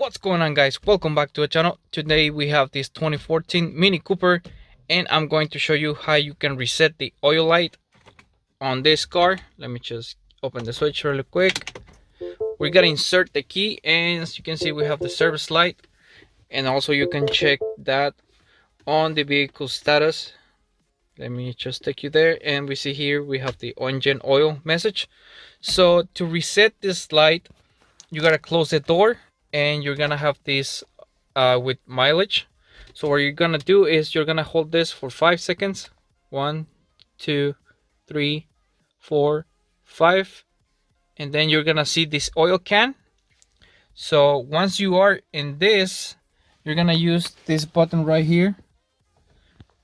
What's going on, guys? Welcome back to the channel. Today we have this 2014 Mini Cooper, and I'm going to show you how you can reset the oil light on this car. Let me just open the switch really quick. We're gonna insert the key, and as you can see, we have the service light, and also you can check that on the vehicle status. Let me just take you there, and we see here we have the engine oil message. So to reset this light, you gotta close the door, and you're gonna have this with mileage. So what you're gonna do is you're gonna hold this for 5 seconds. 1, 2, 3, 4, 5, and then you're gonna see this oil can. So once you are in this, you're gonna use this button right here.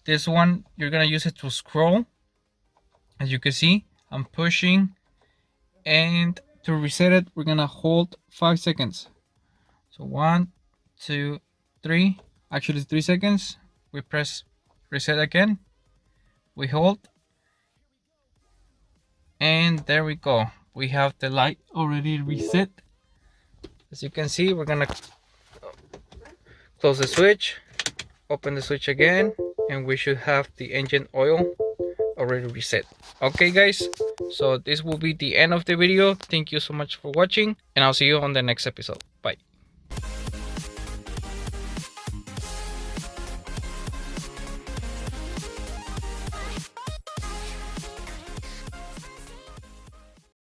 This one, you're gonna use it to scroll. As you can see, I'm pushing, and to reset it, we're gonna hold 5 seconds. So 1, 2, 3, actually 3 seconds. We press reset again, we hold, and there we go. We have the light already reset. As you can see, we're gonna close the switch, open the switch again, and we should have the engine oil already reset. Okay guys, so this will be the end of the video. Thank you so much for watching, and I'll see you on the next episode.